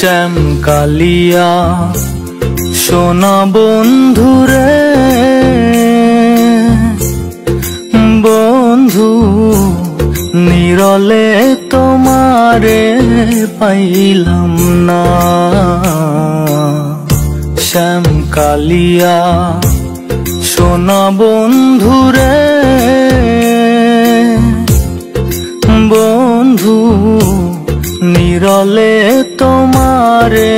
শ্যাম কালিয়া সোনা বন্ধুরে বন্ধু নিরলে তোমারে পাইলাম না। শ্যাম কালিয়া সোনা বন্ধুরে বন্ধু নিরলে তোমারে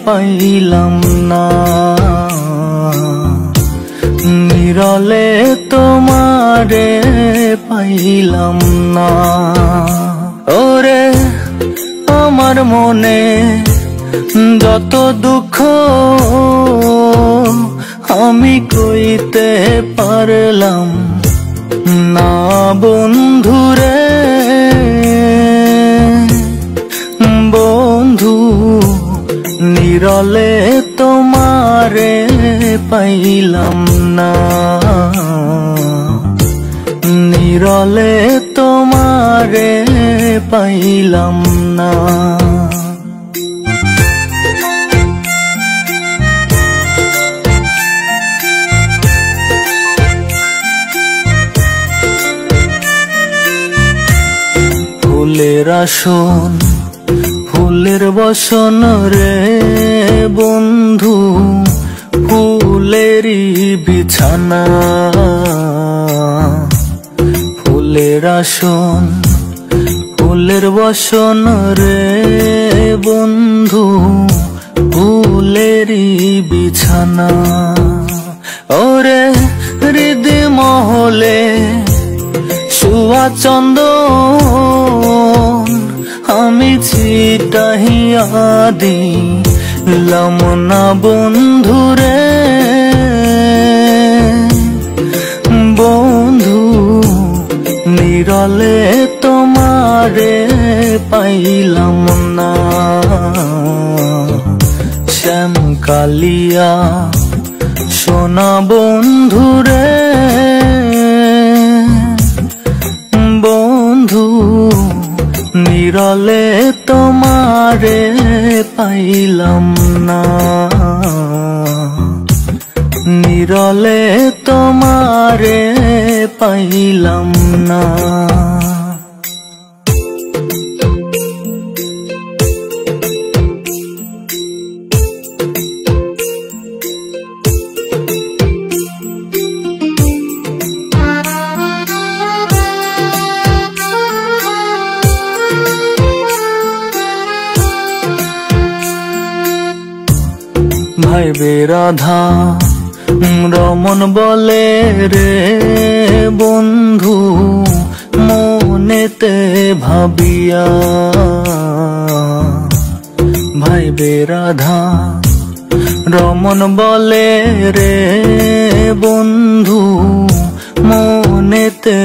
পাইলাম না। নিরলে তোমারে পাইলাম না। ওরে আমার মনে যত দুঃখ আমি কইতে পারলাম না বন্ধুরে বন্ধু নিরলে তোমারে পাইলাম না। নিরলে তোমারে পাইলাম না। ফুলের আসন ফুলের বসন রে বন্ধু ফুলেরই বিছানা। ফুলের আসন ফুলের বসন রে বন্ধু ফুলেরই বিছানা। ওরে হৃদি মহলে শুয়া চন্দন আমি ছিটাহিয়া দিলাম না বন্ধুরে বন্ধু নিরলে তোমারে পাইলাম না। শ্যাম কালিয়া সোনা বন্ধুরে বন্ধু নিরলে তোমারে পাইলাম না। নিরলে তোমারে পাইলাম না। ভাই বেরাধা রমন বলে রে বন্ধু মনেতে ভাবিয়া। ভাই বেরাধা রমন বলে রে বন্ধু মনেতে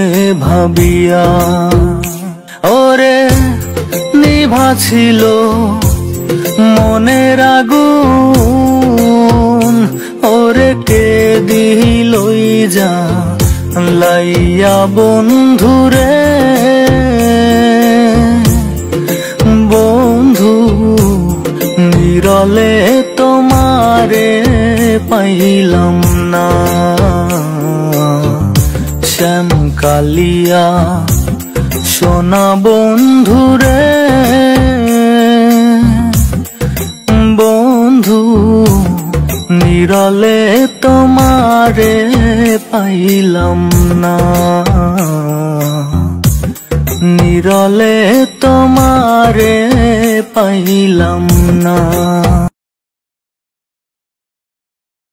ভাবিয়া। ওরে নিভা ছিল মনের আগুন ওরে কে দিলই যা লাইয়া বন্ধুরে বন্ধু নিরলে তোমারে পাইলাম না। শ্যাম কালিয়া সোনা বন্ধুরে বন্ধু নিরলে তোমারে পাইলাম না। নিরলে তোমারে পাইলাম না।